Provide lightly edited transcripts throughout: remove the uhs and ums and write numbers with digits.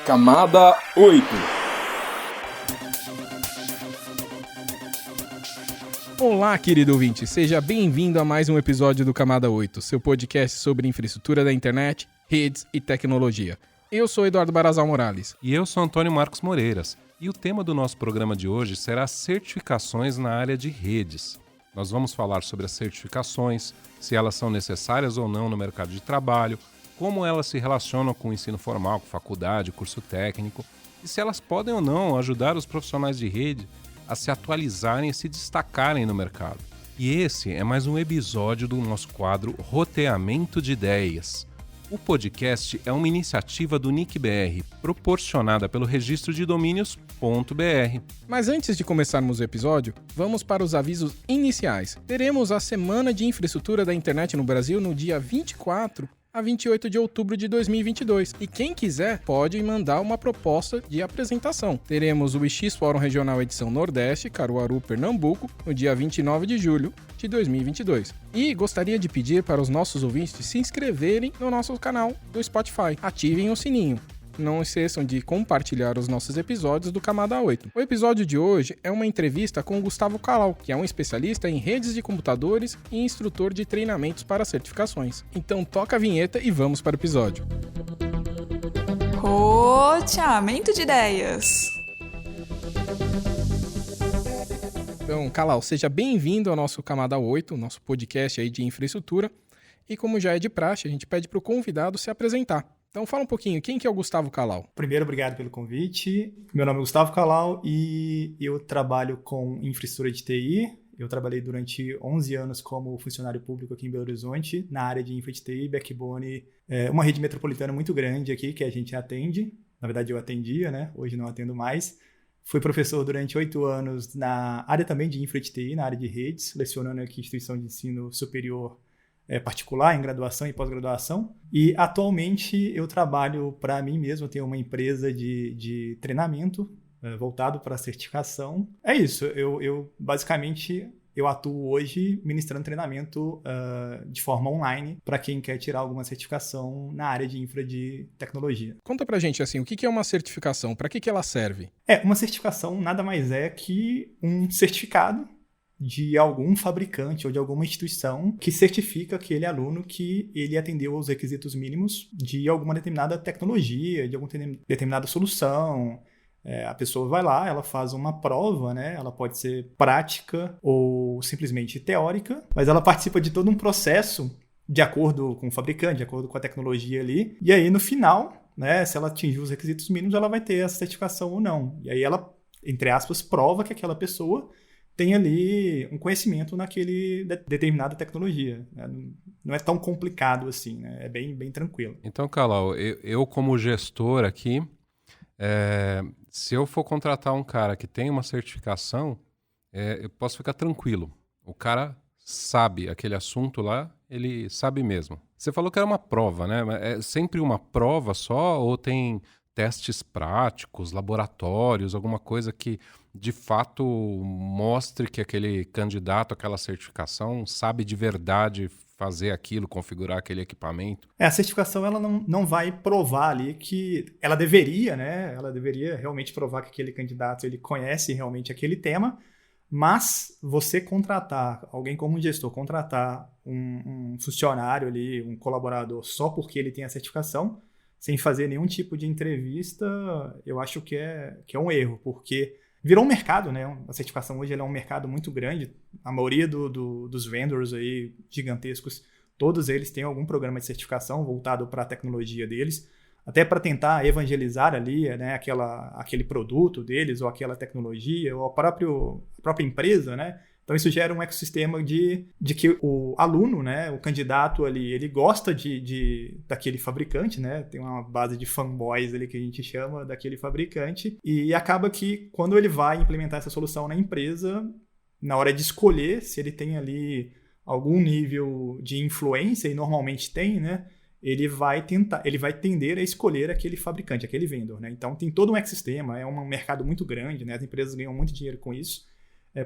Camada 8. Olá, querido ouvinte, seja bem-vindo a mais um episódio do Camada 8, seu podcast sobre infraestrutura da internet, redes e tecnologia. Eu sou Eduardo Barazal Morales. E eu sou Antônio Marcos Moreiras. E o tema do nosso programa de hoje será certificações na área de redes. Nós vamos falar sobre as certificações, se elas são necessárias ou não no mercado de trabalho, como elas se relacionam com o ensino formal, com faculdade, curso técnico, e se elas podem ou não ajudar os profissionais de rede a se atualizarem e se destacarem no mercado. E esse é mais um episódio do nosso quadro Roteamento de Ideias. O podcast é uma iniciativa do NIC-BR, proporcionada pelo registro de domínios.br. Mas antes de começarmos o episódio, vamos para os avisos iniciais. Teremos a Semana de Infraestrutura da Internet no Brasil no dia 24 a 28 de outubro de 2022. E quem quiser pode mandar uma proposta de apresentação. Teremos o IX Fórum Regional Edição Nordeste, Caruaru, Pernambuco, no dia 29 de julho de 2022. E gostaria de pedir para os nossos ouvintes se inscreverem no nosso canal do Spotify. Ativem o sininho. Não esqueçam de compartilhar os nossos episódios do Camada 8. O episódio de hoje é uma entrevista com o Gustavo Calau, que é um especialista em redes de computadores e instrutor de treinamentos para certificações. Então toca a vinheta e vamos para o episódio. Roteamento de ideias. Então, Calau, seja bem-vindo ao nosso Camada 8, nosso podcast aí de infraestrutura. E como já é de praxe, a gente pede para o convidado se apresentar. Então fala um pouquinho, quem que é o Gustavo Calau? Primeiro, obrigado pelo convite. Meu nome é Gustavo Calau e eu trabalho com infraestrutura de TI. Eu trabalhei durante 11 anos como funcionário público aqui em Belo Horizonte, na área de infra de TI, backbone, uma rede metropolitana muito grande aqui que a gente atende. Na verdade, eu atendia, né? Hoje não atendo mais. Fui professor durante 8 anos na área também de infra de TI, na área de redes, lecionando aqui em instituição de ensino superior particular, em graduação e pós-graduação. E atualmente eu trabalho para mim mesmo, eu tenho uma empresa de treinamento voltado para certificação. É isso, eu basicamente eu atuo hoje ministrando treinamento de forma online para quem quer tirar alguma certificação na área de infra de tecnologia. Conta pra gente assim, o que é uma certificação? Para que ela serve? Uma certificação nada mais é que um certificado de algum fabricante ou de alguma instituição que certifica aquele aluno que ele atendeu aos requisitos mínimos de alguma determinada tecnologia, de alguma determinada solução. A pessoa vai lá, ela faz uma prova, né? Ela pode ser prática ou simplesmente teórica, mas ela participa de todo um processo de acordo com o fabricante, de acordo com a tecnologia ali. E aí, no final, né, se ela atingir os requisitos mínimos, ela vai ter essa certificação ou não. E aí ela, entre aspas, prova que aquela pessoa tem ali um conhecimento naquele determinada tecnologia. Né? Não é tão complicado assim, né? É bem, bem tranquilo. Então, Calau, eu como gestor aqui, se eu for contratar um cara que tem uma certificação, eu posso ficar tranquilo. O cara sabe aquele assunto lá, ele sabe mesmo. Você falou que era uma prova, né? É sempre uma prova só ou tem testes práticos, laboratórios, alguma coisa que de fato mostre que aquele candidato àquela certificação sabe de verdade fazer aquilo, configurar aquele equipamento? A certificação ela não vai provar ali que ela deveria, né? Ela deveria realmente provar que aquele candidato ele conhece realmente aquele tema, mas você contratar alguém como um gestor, contratar um funcionário ali, um colaborador só porque ele tem a certificação, sem fazer nenhum tipo de entrevista, eu acho que é um erro, porque virou um mercado, né? A certificação hoje é um mercado muito grande. A maioria dos vendors aí gigantescos, todos eles têm algum programa de certificação voltado para a tecnologia deles, até para tentar evangelizar ali, né, aquele produto deles, ou aquela tecnologia, ou a própria empresa, né? Então isso gera um ecossistema de que o aluno, né, o candidato ali, ele gosta daquele fabricante, né? Tem uma base de fanboys ali que a gente chama daquele fabricante, e acaba que quando ele vai implementar essa solução na empresa, na hora de escolher se ele tem ali algum nível de influência, e normalmente tem, né? Ele vai tender a escolher aquele fabricante, aquele vendor, né? Então tem todo um ecossistema, é um mercado muito grande, né? As empresas ganham muito dinheiro com isso.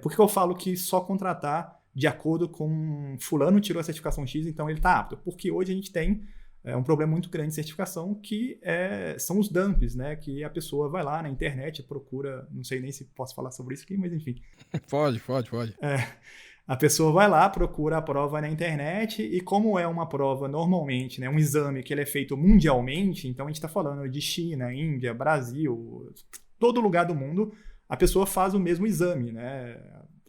Por que eu falo que só contratar de acordo com fulano tirou a certificação X, então ele está apto? Porque hoje a gente tem um problema muito grande de certificação, que são os dumps, né? Que a pessoa vai lá na internet, procura, não sei nem se posso falar sobre isso aqui, mas enfim. Pode. A pessoa vai lá, procura a prova na internet, e como é uma prova normalmente, né, um exame que ele é feito mundialmente, então a gente está falando de China, Índia, Brasil, todo lugar do mundo, a pessoa faz o mesmo exame, né?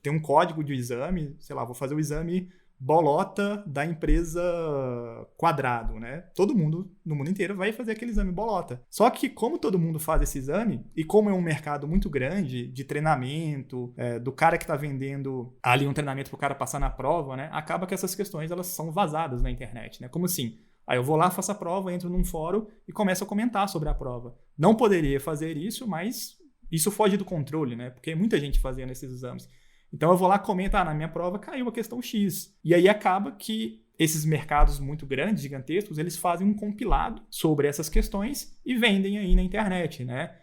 Tem um código de exame, sei lá, vou fazer o exame bolota da empresa Quadrado, né? Todo mundo no mundo inteiro vai fazer aquele exame bolota. Só que como todo mundo faz esse exame, e como é um mercado muito grande de treinamento, do cara que está vendendo ali um treinamento para o cara passar na prova, né? Acaba que essas questões elas são vazadas na internet, né? Como assim? Aí eu vou lá, faço a prova, entro num fórum e começo a comentar sobre a prova. Não poderia fazer isso, mas isso foge do controle, né? Porque muita gente fazendo esses exames. Então eu vou lá, comento, na minha prova caiu a questão X. E aí acaba que esses mercados muito grandes, gigantescos, eles fazem um compilado sobre essas questões e vendem aí na internet, né?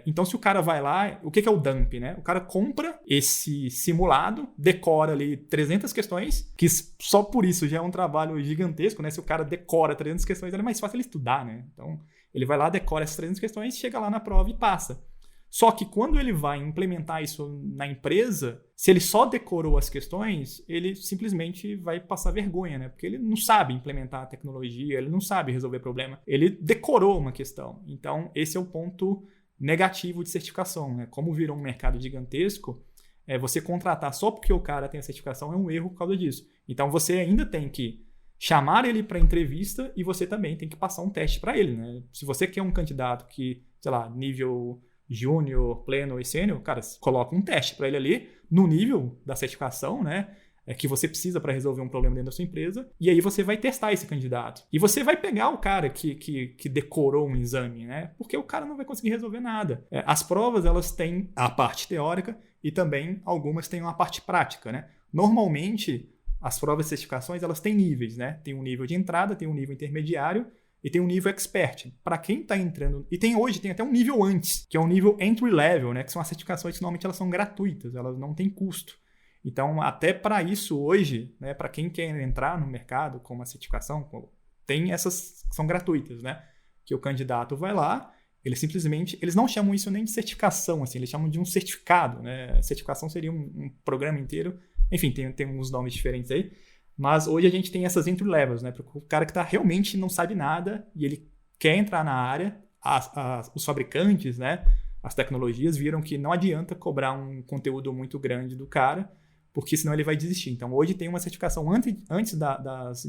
Então se o cara vai lá, o que é o dump, né? O cara compra esse simulado, decora ali 300 questões, que só por isso já é um trabalho gigantesco, né? Se o cara decora 300 questões, é mais fácil ele estudar, né? Então ele vai lá, decora essas 300 questões, chega lá na prova e passa. Só que quando ele vai implementar isso na empresa, se ele só decorou as questões, ele simplesmente vai passar vergonha, né? Porque ele não sabe implementar a tecnologia, ele não sabe resolver problema. Ele decorou uma questão. Então, esse é o ponto negativo de certificação, né? Como virou um mercado gigantesco, você contratar só porque o cara tem a certificação é um erro por causa disso. Então, você ainda tem que chamar ele para entrevista e você também tem que passar um teste para ele, né? Se você quer um candidato que, sei lá, nível júnior, pleno e sênior, cara, coloca um teste para ele ali no nível da certificação, né? Que você precisa para resolver um problema dentro da sua empresa, e aí você vai testar esse candidato. E você vai pegar o cara que decorou um exame, né? Porque o cara não vai conseguir resolver nada. As provas, elas têm a parte teórica e também algumas têm uma parte prática, né? Normalmente, as provas de certificações, elas têm níveis, né? Tem um nível de entrada, tem um nível intermediário, e tem um nível expert. Para quem está entrando... E hoje tem até um nível antes, que é um nível entry level, né? Que são as certificações que normalmente elas são gratuitas, elas não têm custo. Então, até para isso hoje, né? Para quem quer entrar no mercado com uma certificação, tem essas que são gratuitas, né? Que o candidato vai lá, ele simplesmente... Eles não chamam isso nem de certificação, assim, eles chamam de um certificado, né? Certificação seria um programa inteiro. Enfim, tem uns nomes diferentes aí. Mas hoje a gente tem essas entry levels, né? Para o cara que realmente não sabe nada e ele quer entrar na área, os fabricantes, né? As tecnologias viram que não adianta cobrar um conteúdo muito grande do cara, porque senão ele vai desistir. Então hoje tem uma certificação antes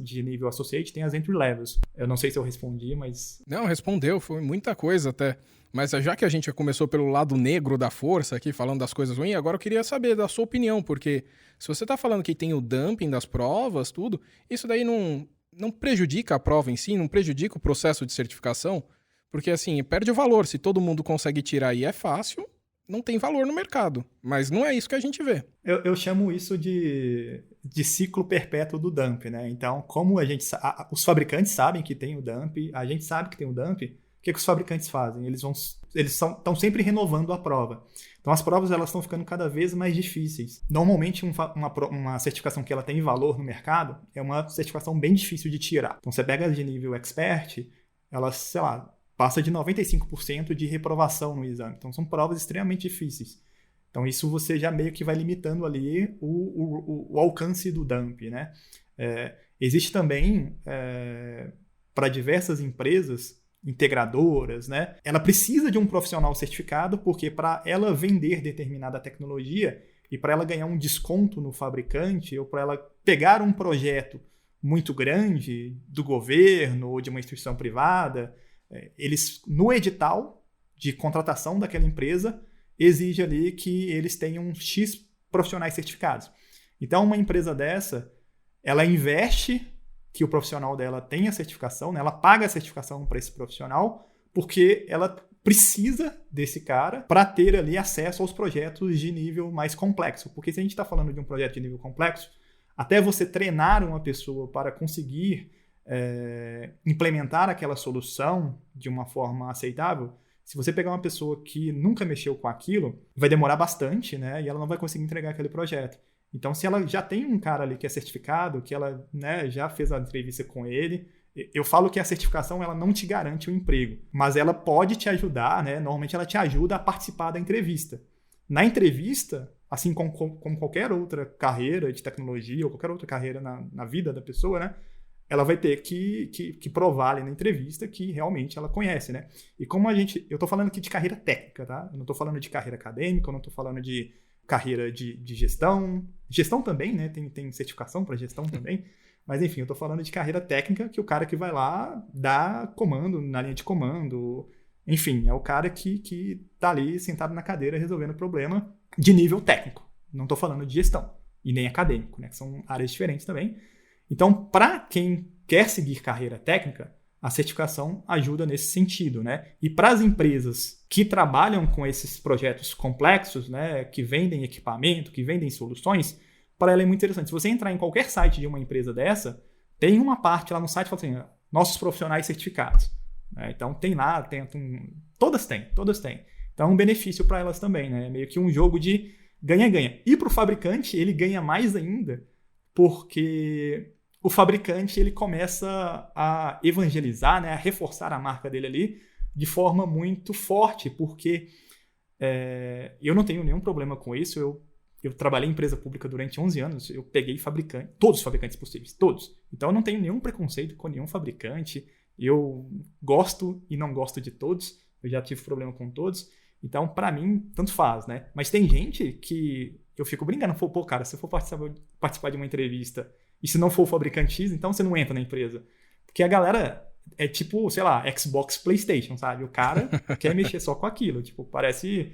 de nível associate, tem as entry levels. Eu não sei se eu respondi, mas... Não, respondeu, foi muita coisa até. Mas já que a gente começou pelo lado negro da força aqui, falando das coisas ruins, agora eu queria saber da sua opinião, porque se você está falando que tem o dumping das provas, tudo, isso daí não prejudica a prova em si, não prejudica o processo de certificação, porque assim, perde o valor. Se todo mundo consegue tirar e é fácil, não tem valor no mercado. Mas não é isso que a gente vê. Eu chamo isso de ciclo perpétuo do dump, né? Então, como os fabricantes sabem que tem o dump, a gente sabe que tem o dump, o que os fabricantes fazem? Eles estão sempre renovando a prova. Então as provas elas estão ficando cada vez mais difíceis. Normalmente uma certificação que ela tem valor no mercado é uma certificação bem difícil de tirar. Então você pega de nível expert, ela, sei lá, passa de 95% de reprovação no exame. Então são provas extremamente difíceis. Então isso você já meio que vai limitando ali o alcance do dump, né? Existe também, para diversas empresas, integradoras, né? Ela precisa de um profissional certificado, porque para ela vender determinada tecnologia e para ela ganhar um desconto no fabricante ou para ela pegar um projeto muito grande do governo ou de uma instituição privada, eles, no edital de contratação daquela empresa, exige ali que eles tenham X profissionais certificados. Então, uma empresa dessa, ela investe que o profissional dela tenha certificação, né? Ela paga a certificação para esse profissional, porque ela precisa desse cara para ter ali acesso aos projetos de nível mais complexo. Porque se a gente está falando de um projeto de nível complexo, até você treinar uma pessoa para conseguir implementar aquela solução de uma forma aceitável, se você pegar uma pessoa que nunca mexeu com aquilo, vai demorar bastante, né? E ela não vai conseguir entregar aquele projeto. Então, se ela já tem um cara ali que é certificado, que ela, né, já fez a entrevista com ele, Eu falo que a certificação ela não te garante o emprego, mas ela pode te ajudar, né? Normalmente ela te ajuda a participar da entrevista. Na entrevista, assim como qualquer outra carreira de tecnologia ou qualquer outra carreira na vida da pessoa, né? Ela vai ter que provar ali na entrevista que realmente ela conhece, né? E como eu tô falando aqui de carreira técnica, tá? Eu não tô falando de carreira acadêmica, eu não tô falando de carreira de gestão. Gestão também, né? Tem certificação para gestão também. Mas, enfim, eu tô falando de carreira técnica, que o cara que vai lá dá comando na linha de comando. Enfim, é o cara que tá ali sentado na cadeira resolvendo o problema de nível técnico. Não tô falando de gestão. E nem acadêmico, né? Que são áreas diferentes também. Então, para quem quer seguir carreira técnica, a certificação ajuda nesse sentido, né? E para as empresas que trabalham com esses projetos complexos, né? Que vendem equipamento, que vendem soluções, para ela é muito interessante. Se você entrar em qualquer site de uma empresa dessa, tem uma parte lá no site que fala assim, nossos profissionais certificados. Então tem lá, todas têm. Então é um benefício para elas também, né? É meio que um jogo de ganha-ganha. E para o fabricante, ele ganha mais ainda, porque o fabricante ele começa a evangelizar, né? A reforçar a marca dele ali de forma muito forte, porque eu não tenho nenhum problema com isso. Eu trabalhei em empresa pública durante 11 anos, eu peguei todos os fabricantes possíveis, todos. Então eu não tenho nenhum preconceito com nenhum fabricante, eu gosto e não gosto de todos, eu já tive problema com todos, então para mim tanto faz, né? Mas tem gente que eu fico brincando, pô, cara, se eu for participar de uma entrevista e se não for o fabricante X, então você não entra na empresa. Porque a galera é tipo, sei lá, Xbox, PlayStation, sabe? O cara quer mexer só com aquilo, tipo, parece...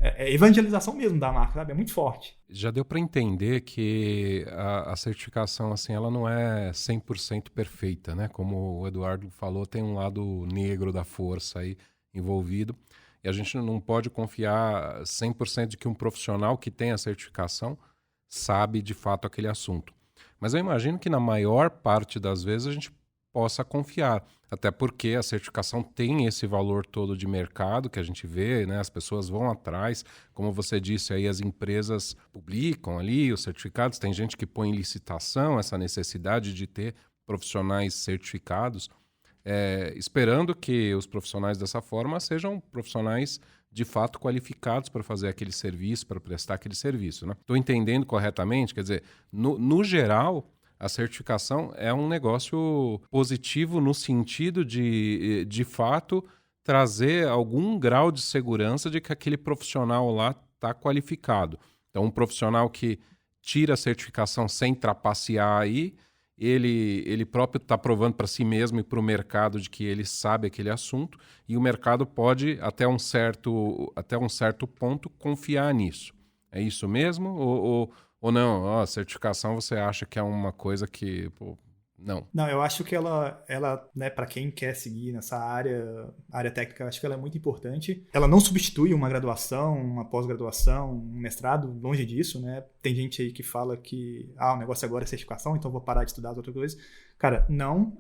É evangelização mesmo da marca, sabe? É muito forte. Já deu para entender que a certificação, assim, ela não é 100% perfeita, né? Como o Eduardo falou, tem um lado negro da força aí envolvido. E a gente não pode confiar 100% de que um profissional que tem a certificação sabe de fato aquele assunto. Mas eu imagino que na maior parte das vezes a gente possa confiar, até porque a certificação tem esse valor todo de mercado que a gente vê, né? As pessoas vão atrás, como você disse aí, as empresas publicam ali os certificados, tem gente que põe em licitação essa necessidade de ter profissionais certificados, esperando que os profissionais dessa forma sejam profissionais de fato qualificados para fazer aquele serviço, para prestar aquele serviço, né? Estou entendendo corretamente? Quer dizer, no geral, a certificação é um negócio positivo no sentido de fato, trazer algum grau de segurança de que aquele profissional lá está qualificado. Então, um profissional que tira a certificação sem trapacear aí, ele próprio está provando para si mesmo e para o mercado de que ele sabe aquele assunto, e o mercado pode, até um certo ponto, confiar nisso. É isso mesmo? Ou não? A certificação você acha que é uma coisa que... Não. Não, eu acho que ela né, para quem quer seguir nessa área técnica, eu acho que ela é muito importante. Ela não substitui uma graduação, uma pós-graduação, um mestrado, longe disso, né? Tem gente aí que fala que o negócio agora é certificação, então eu vou parar de estudar as outras coisas. Cara, não.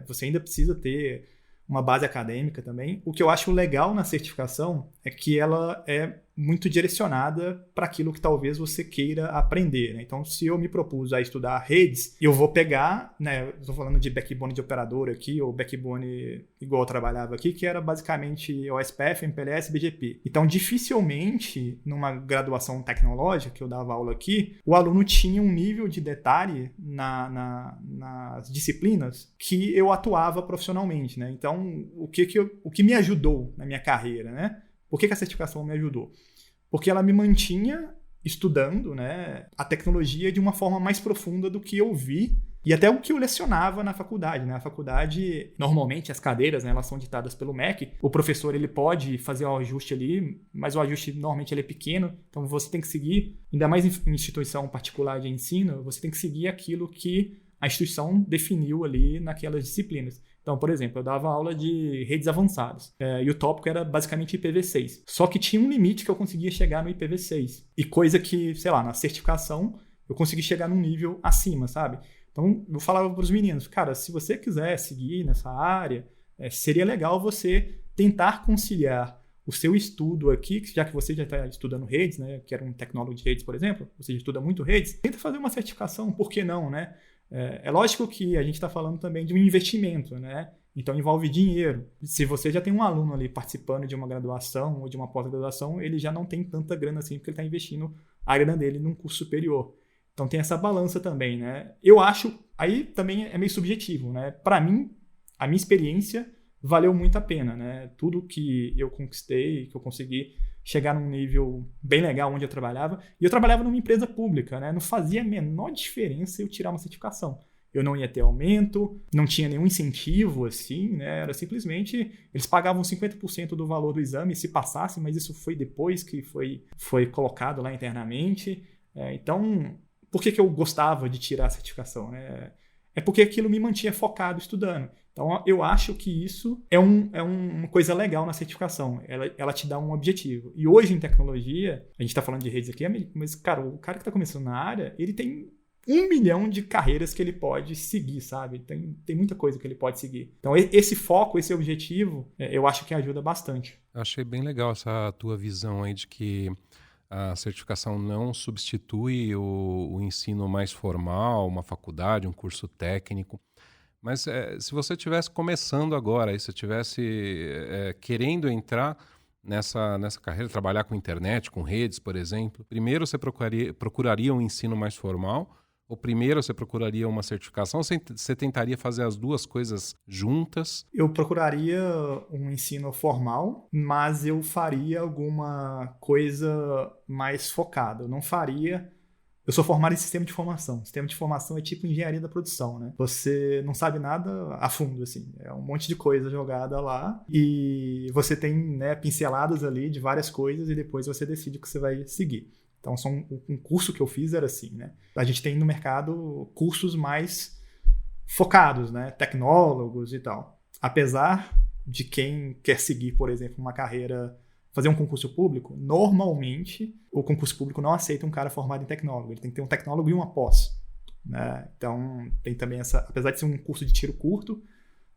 Você ainda precisa ter uma base acadêmica também. O que eu acho legal na certificação é que ela é muito direcionada para aquilo que talvez você queira aprender, né? Então, se eu me propus a estudar redes, eu vou pegar, né? Estou falando de backbone de operador aqui, ou backbone igual eu trabalhava aqui, que era basicamente OSPF, MPLS, BGP. Então, dificilmente, numa graduação tecnológica, que eu dava aula aqui, o aluno tinha um nível de detalhe nas disciplinas que eu atuava profissionalmente, né? Então, o que me ajudou na minha carreira, né? Por que a certificação me ajudou? Porque ela me mantinha estudando, né, a tecnologia de uma forma mais profunda do que eu vi e até o que eu lecionava na faculdade, né? A faculdade, normalmente, as cadeiras, né, elas são ditadas pelo MEC. O professor ele pode fazer um ajuste ali, mas o ajuste normalmente ele é pequeno. Então você tem que seguir, ainda mais em instituição particular de ensino, você tem que seguir aquilo que a instituição definiu ali naquelas disciplinas. Então, por exemplo, eu dava aula de redes avançadas e o tópico era basicamente IPv6. Só que tinha um limite que eu conseguia chegar no IPv6. E coisa que, sei lá, na certificação eu consegui chegar num nível acima, sabe? Então, eu falava para os meninos, cara, se você quiser seguir nessa área, seria legal você tentar conciliar o seu estudo aqui, já que você já está estudando redes, né, que era um tecnólogo de redes, por exemplo, você já estuda muito redes, tenta fazer uma certificação, por que não, né? É lógico que a gente está falando também de um investimento, né? Então envolve dinheiro. Se você já tem um aluno ali participando de uma graduação ou de uma pós-graduação, ele já não tem tanta grana assim, porque ele está investindo a grana dele num curso superior. Então tem essa balança também, né? Eu acho, aí também é meio subjetivo, né? Para mim, a minha experiência valeu muito a pena, né? Tudo que eu conquistei, que eu consegui chegar num nível bem legal onde eu trabalhava. E eu trabalhava numa empresa pública, né? Não fazia a menor diferença eu tirar uma certificação. Eu não ia ter aumento, não tinha nenhum incentivo, assim, né? Era simplesmente, eles pagavam 50% do valor do exame se passasse, mas isso foi depois que foi colocado lá internamente. Então, por que eu gostava de tirar a certificação, né? É porque aquilo me mantinha focado estudando. Então, eu acho que isso é uma coisa legal na certificação. Ela te dá um objetivo. E hoje, em tecnologia, a gente está falando de redes aqui, mas, cara, o cara que está começando na área, ele tem 1 milhão de carreiras que ele pode seguir, sabe? Tem muita coisa que ele pode seguir. Então, esse foco, esse objetivo, eu acho que ajuda bastante. Eu achei bem legal essa tua visão aí de que a certificação não substitui o ensino mais formal, uma faculdade, um curso técnico. Mas se você estivesse começando agora, se estivesse querendo entrar nessa carreira, trabalhar com internet, com redes, por exemplo, primeiro você procuraria um ensino mais formal? Ou primeiro você procuraria uma certificação? Ou você tentaria fazer as duas coisas juntas? Eu procuraria um ensino formal, mas eu faria alguma coisa mais focada. Eu não faria... Eu sou formado em sistema de informação. Sistema de informação é tipo engenharia da produção, né? Você não sabe nada a fundo, assim. É um monte de coisa jogada lá e você tem, né, pinceladas ali de várias coisas e depois você decide o que você vai seguir. Então, um curso que eu fiz era assim, né? A gente tem no mercado cursos mais focados, né? Tecnólogos e tal. Apesar de quem quer seguir, por exemplo, uma carreira... fazer um concurso público, normalmente o concurso público não aceita um cara formado em tecnólogo. Ele tem que ter um tecnólogo e uma pós, né? Então, tem também essa... Apesar de ser um curso de tiro curto,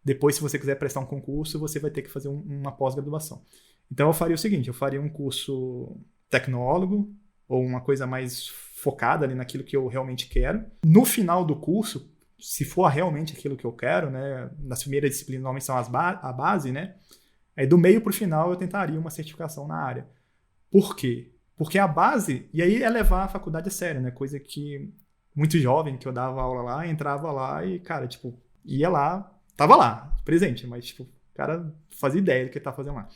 depois, se você quiser prestar um concurso, você vai ter que fazer uma pós-graduação. Então, eu faria o seguinte, eu faria um curso tecnólogo ou uma coisa mais focada ali naquilo que eu realmente quero. No final do curso, se for realmente aquilo que eu quero, né? Nas primeiras disciplinas, normalmente são a base, né? Aí do meio para o final eu tentaria uma certificação na área. Por quê? Porque a base, e aí é levar a faculdade a sério, né? Coisa que muito jovem que eu dava aula lá, entrava lá e, cara, tipo, ia lá, tava lá, presente, mas, tipo, o cara fazia ideia do que ele tá fazendo lá.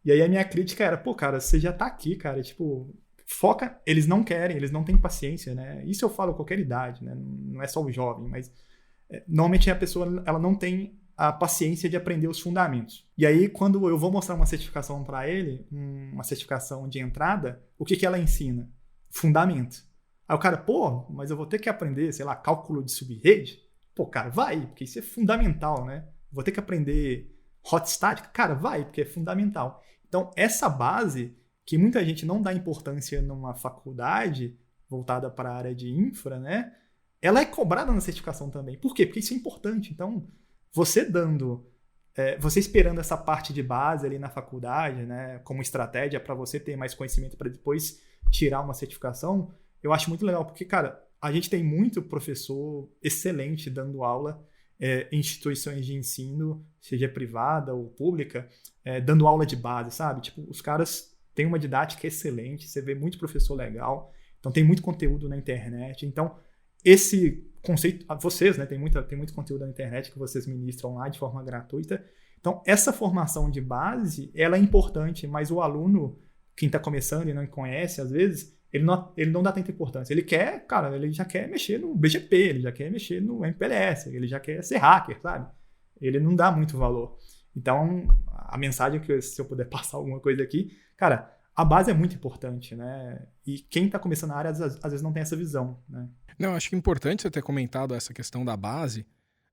E aí a minha crítica era, pô, cara, você já tá aqui, cara, tipo, foca, eles não querem, eles não têm paciência, né? Isso eu falo qualquer idade, né? Não é só o jovem, mas normalmente a pessoa, ela não tem a paciência de aprender os fundamentos. E aí, quando eu vou mostrar uma certificação para ele, uma certificação de entrada, o que ela ensina? Fundamento. Aí o cara, pô, mas eu vou ter que aprender, sei lá, cálculo de subrede? Pô, cara, vai, porque isso é fundamental, né? Vou ter que aprender hot estática? Cara, vai, porque é fundamental. Então, essa base, que muita gente não dá importância numa faculdade voltada para a área de infra, né? Ela é cobrada na certificação também. Por quê? Porque isso é importante. Então, você esperando essa parte de base ali na faculdade, né, como estratégia para você ter mais conhecimento para depois tirar uma certificação, eu acho muito legal, porque, cara, a gente tem muito professor excelente dando aula em instituições de ensino, seja privada ou pública, dando aula de base, sabe? Tipo, os caras têm uma didática excelente, você vê muito professor legal, então tem muito conteúdo na internet, então esse conceito, vocês, né, tem muito conteúdo na internet que vocês ministram lá de forma gratuita. Então, essa formação de base, ela é importante, mas o aluno, quem está começando e não conhece, às vezes, ele não dá tanta importância. Ele quer, cara, ele já quer mexer no BGP, ele já quer mexer no MPLS, ele já quer ser hacker, sabe? Ele não dá muito valor. Então, a mensagem que, se eu puder passar alguma coisa aqui, cara, a base é muito importante, né? E quem está começando na área, às vezes não tem essa visão, né? Não, acho que é importante você ter comentado essa questão da base,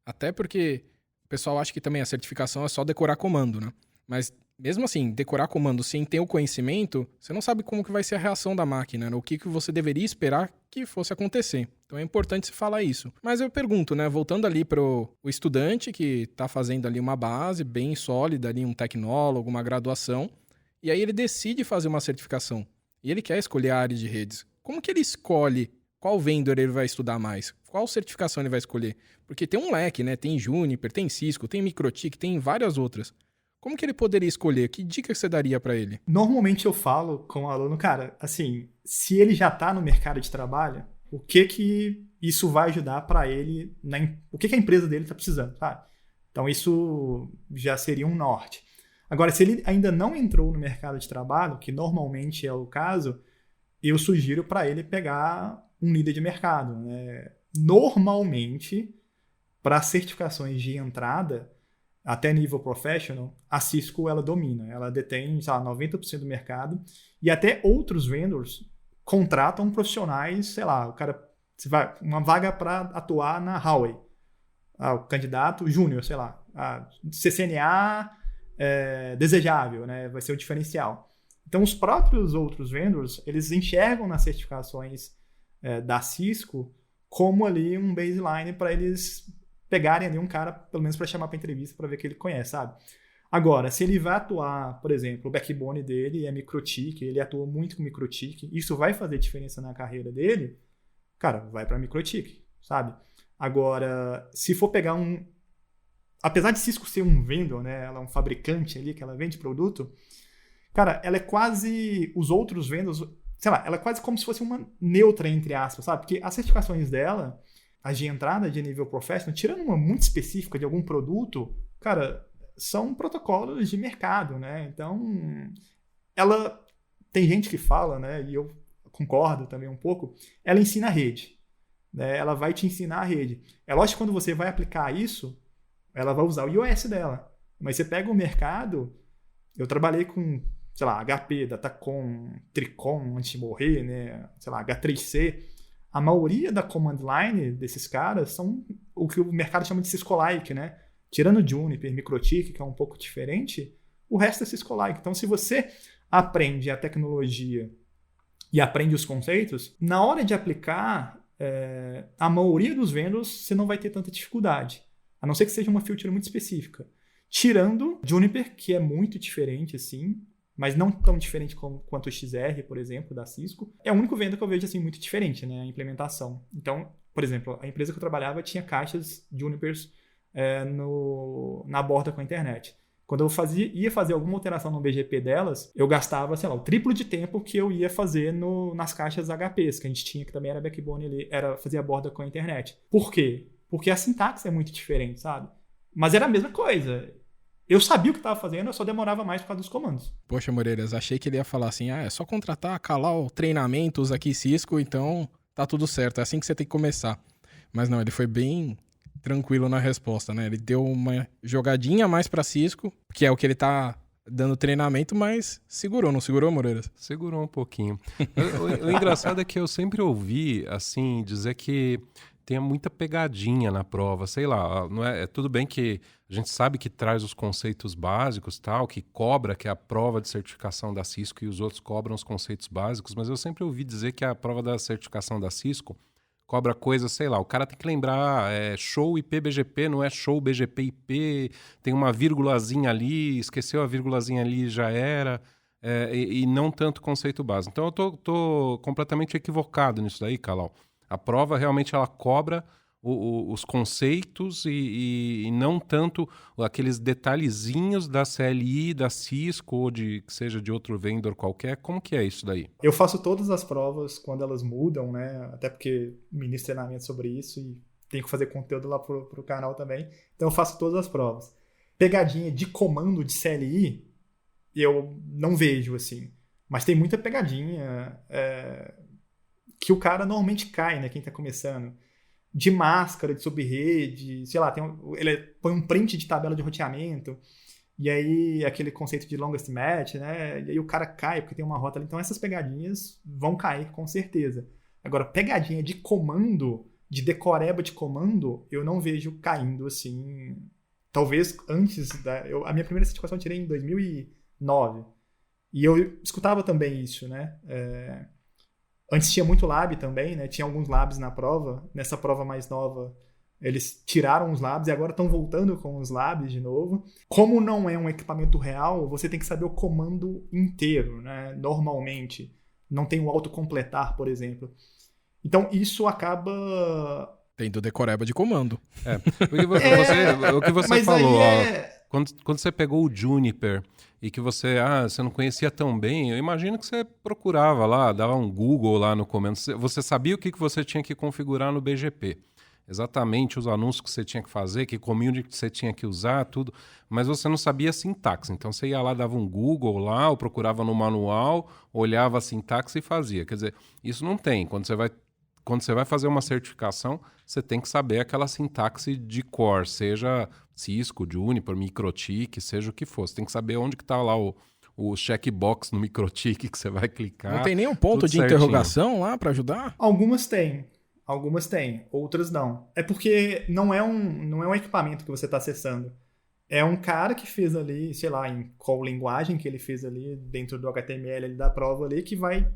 até porque o pessoal acha que também a certificação é só decorar comando, né? Mas mesmo assim, decorar comando sem ter o conhecimento, você não sabe como que vai ser a reação da máquina, né? O que você deveria esperar que fosse acontecer. Então é importante se falar isso. Mas eu pergunto, né? Voltando ali pro estudante que está fazendo ali uma base bem sólida, ali um tecnólogo, uma graduação, e aí ele decide fazer uma certificação. E ele quer escolher a área de redes. Como que ele escolhe qual vendor ele vai estudar mais? Qual certificação ele vai escolher? Porque tem um leque, né? Tem Juniper, tem Cisco, tem MikroTik, tem várias outras. Como que ele poderia escolher? Que dica você daria para ele? Normalmente eu falo com o aluno, cara, assim, se ele já está no mercado de trabalho, o que isso vai ajudar para ele, o que a empresa dele está precisando, sabe? Então isso já seria um norte. Agora, se ele ainda não entrou no mercado de trabalho, que normalmente é o caso, eu sugiro para ele pegar um líder de mercado, né? Normalmente, para certificações de entrada, até nível professional, a Cisco ela domina. Ela detém, sei lá, 90% do mercado. E até outros vendors contratam profissionais, sei lá, o cara, uma vaga para atuar na Huawei. O candidato júnior, sei lá, CCNA desejável, né? Vai ser o diferencial. Então, os próprios outros vendors, eles enxergam nas certificações da Cisco como ali um baseline para eles pegarem ali um cara, pelo menos para chamar para entrevista, para ver que ele conhece, sabe? Agora, se ele vai atuar, por exemplo, o backbone dele é MikroTik, ele atua muito com MikroTik, isso vai fazer diferença na carreira dele, cara, vai para MikroTik, sabe? Agora, se for pegar apesar de Cisco ser um vendor, né, ela é um fabricante ali, que ela vende produto, cara, ela é quase, os outros vendors, sei lá, ela é quase como se fosse uma neutra, entre aspas, sabe? Porque as certificações dela, as de entrada de nível professional, tirando uma muito específica de algum produto, cara, são protocolos de mercado, né? Então, ela tem gente que fala, né? E eu concordo também um pouco, ela ensina a rede, né? Ela vai te ensinar a rede. É lógico que quando você vai aplicar isso, ela vai usar o iOS dela. Mas você pega o mercado, eu trabalhei com, sei lá, HP, Datacom, Tricom, antes de morrer, né? Sei lá, H3C. A maioria da command line desses caras são o que o mercado chama de Cisco-like, né? Tirando Juniper, MikroTik, que é um pouco diferente, o resto é Cisco-like. Então, se você aprende a tecnologia e aprende os conceitos, na hora de aplicar, a maioria dos vendors você não vai ter tanta dificuldade, a não ser que seja uma feature muito específica. Tirando Juniper, que é muito diferente, assim, mas não tão diferente quanto o XR, por exemplo, da Cisco. É o único vendor que eu vejo assim, muito diferente, né? A implementação. Então, por exemplo, a empresa que eu trabalhava tinha caixas Junipers na borda com a internet. Quando eu ia fazer alguma alteração no BGP delas, eu gastava, sei lá, o triplo de tempo que eu ia fazer nas caixas HPs, que a gente tinha, que também era backbone ali, fazia a borda com a internet. Por quê? Porque a sintaxe é muito diferente, sabe? Mas era a mesma coisa. Eu sabia o que estava fazendo, eu só demorava mais por causa dos comandos. Poxa, Moreiras, achei que ele ia falar assim, é só contratar, calar o treinamentos aqui Cisco, então tá tudo certo, é assim que você tem que começar. Mas não, ele foi bem tranquilo na resposta, né? Ele deu uma jogadinha a mais pra Cisco, que é o que ele tá dando treinamento, mas segurou, não segurou, Moreiras? Segurou um pouquinho. O engraçado é que eu sempre ouvi, assim, dizer que tem muita pegadinha na prova, sei lá, não é tudo bem que a gente sabe que traz os conceitos básicos, tal, que cobra, que é a prova de certificação da Cisco e os outros cobram os conceitos básicos, mas eu sempre ouvi dizer que a prova da certificação da Cisco cobra coisas, sei lá, o cara tem que lembrar, show IP BGP, não é show BGP IP, tem uma vírgulazinha ali, esqueceu a vírgulazinha ali, já era, e não tanto conceito básico. Então eu tô completamente equivocado nisso daí, Calau. A prova realmente ela cobra os conceitos e não tanto aqueles detalhezinhos da CLI, da Cisco ou que seja de outro vendor qualquer. Como que é isso daí? Eu faço todas as provas quando elas mudam, né? Até porque ministro treinamento sobre isso e tenho que fazer conteúdo lá pro canal também. Então eu faço todas as provas. Pegadinha de comando de CLI eu não vejo, assim. Mas tem muita pegadinha que o cara normalmente cai, né? Quem tá começando. De máscara, de subrede, sei lá, ele põe um print de tabela de roteamento, e aí aquele conceito de longest match, né? E aí o cara cai porque tem uma rota ali. Então essas pegadinhas vão cair com certeza. Agora, pegadinha de comando, de decoreba de comando, eu não vejo caindo assim. Talvez antes a minha primeira certificação eu tirei em 2009. E eu escutava também isso, né? Antes tinha muito lab também, né? Tinha alguns labs na prova. Nessa prova mais nova, eles tiraram os labs e agora estão voltando com os labs de novo. Como não é um equipamento real, você tem que saber o comando inteiro, né? Normalmente. Não tem o autocompletar, por exemplo. Então, isso acaba... Tendo decoreba de comando. O que você mas falou, aí quando você pegou o Juniper e que você não conhecia tão bem, eu imagino que você procurava lá, dava um Google lá no comando. Você sabia o que você tinha que configurar no BGP. Exatamente os anúncios que você tinha que fazer, que community que você tinha que usar, tudo. Mas você não sabia a sintaxe. Então você ia lá, dava um Google lá, ou procurava no manual, olhava a sintaxe e fazia. Quer dizer, isso não tem. Quando você vai fazer uma certificação, você tem que saber aquela sintaxe de core, seja Cisco, Juniper, MikroTik, seja o que for. Você tem que saber onde que está lá o checkbox no MikroTik que você vai clicar. Não tem nenhum ponto de interrogação lá para ajudar? Algumas têm, outras não. É porque não é um equipamento que você está acessando. É um cara que fez ali, sei lá, em qual linguagem que ele fez ali, dentro do HTML ali da prova ali, que vai...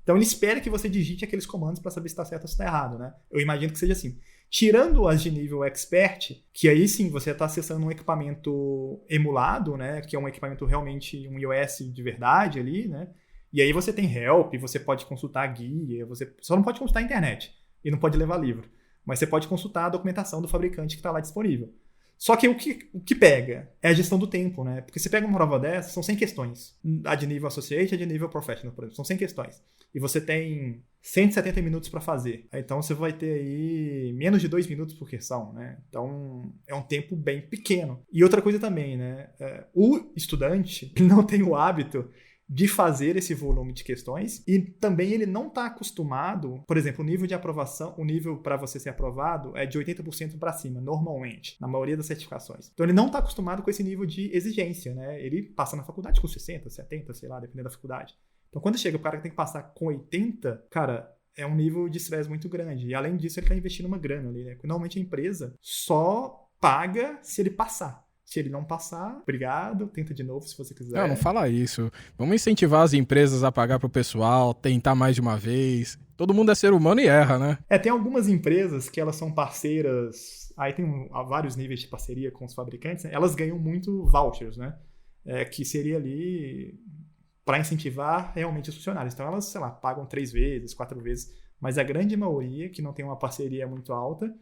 Então ele espera que você digite aqueles comandos para saber se está certo ou se está errado, né? Eu imagino que seja assim. Tirando as de nível expert, que aí sim você está acessando um equipamento emulado, né? Que é um equipamento realmente, um iOS de verdade ali, né? E aí você tem help, você pode consultar a guia, você só não pode consultar a internet e não pode levar livro. Mas você pode consultar a documentação do fabricante que está lá disponível. Só que o que pega é a gestão do tempo, né? Porque você pega uma prova dessa, são 100 questões. A de nível associate e a de nível professional, por exemplo. São 100 questões. E você tem 170 minutos para fazer. Então você vai ter aí menos de 2 minutos por questão, né? Então é um tempo bem pequeno. E outra coisa também, né? O estudante não tem o hábito de fazer esse volume de questões e também ele não está acostumado, por exemplo, o nível de aprovação, o nível para você ser aprovado é de 80% para cima, normalmente, na maioria das certificações. Então ele não está acostumado com esse nível de exigência, né? Ele passa na faculdade com 60, 70, sei lá, dependendo da faculdade. Então quando chega o cara que tem que passar com 80, cara, é um nível de estresse muito grande. E além disso, ele está investindo uma grana ali, né? Porque normalmente a empresa só paga se ele passar. Se ele não passar, obrigado, tenta de novo se você quiser. Não fala isso. Vamos incentivar as empresas a pagar pro pessoal, tentar mais de uma vez. Todo mundo é ser humano e erra, né? Tem algumas empresas que elas são parceiras, aí tem vários níveis de parceria com os fabricantes, né? Elas ganham muito vouchers, né? Que seria ali para incentivar realmente os funcionários. Então elas, sei lá, pagam 3 vezes, 4 vezes, mas a grande maioria, que não tem uma parceria muito alta,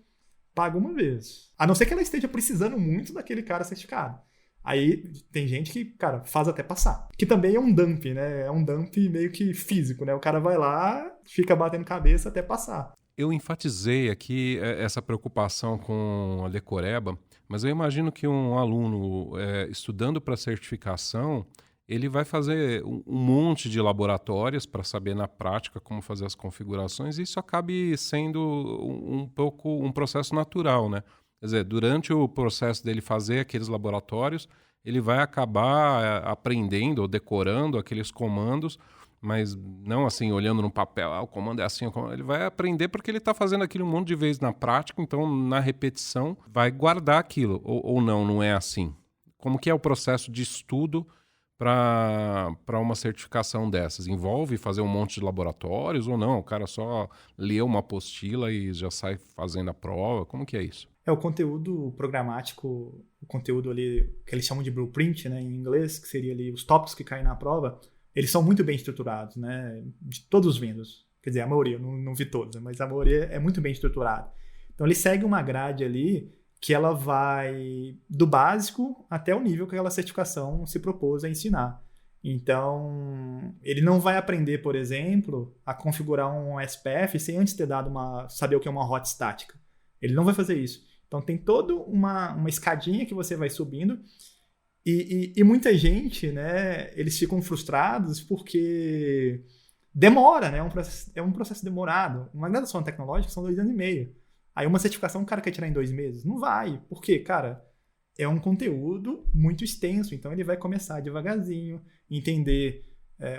paga uma vez. A não ser que ela esteja precisando muito daquele cara certificado. Aí tem gente que, cara, faz até passar. Que também é um dump, né? É um dump meio que físico, né? O cara vai lá, fica batendo cabeça até passar. Eu enfatizei aqui essa preocupação com a decoreba, mas eu imagino que um aluno estudando para certificação, ele vai fazer um monte de laboratórios para saber na prática como fazer as configurações e isso acabe sendo um pouco um processo natural, né? Quer dizer, durante o processo dele fazer aqueles laboratórios, ele vai acabar aprendendo ou decorando aqueles comandos, mas não assim, olhando no papel, o comando é assim, ele vai aprender porque ele está fazendo aquilo um monte de vezes na prática, então na repetição vai guardar aquilo, ou não é assim? Como que é o processo de estudo para uma certificação dessas? Envolve fazer um monte de laboratórios ou não? O cara só lê uma apostila e já sai fazendo a prova? Como que é isso? O conteúdo programático, o conteúdo ali que eles chamam de blueprint, né, em inglês, que seria ali os tópicos que caem na prova, eles são muito bem estruturados, né, de todos os Windows. Quer dizer, a maioria, eu não vi todos, mas a maioria é muito bem estruturada. Então ele segue uma grade ali que ela vai do básico até o nível que aquela certificação se propôs a ensinar. Então, ele não vai aprender, por exemplo, a configurar um SPF sem antes ter dado saber o que é uma hot estática. Ele não vai fazer isso. Então, tem toda uma escadinha que você vai subindo e muita gente, né, eles ficam frustrados porque demora, né? É um processo demorado. Uma graduação tecnológica são 2 anos e meio. Aí uma certificação o cara quer tirar em 2 meses? Não vai. Por quê? Cara, é um conteúdo muito extenso, então ele vai começar devagarzinho, entender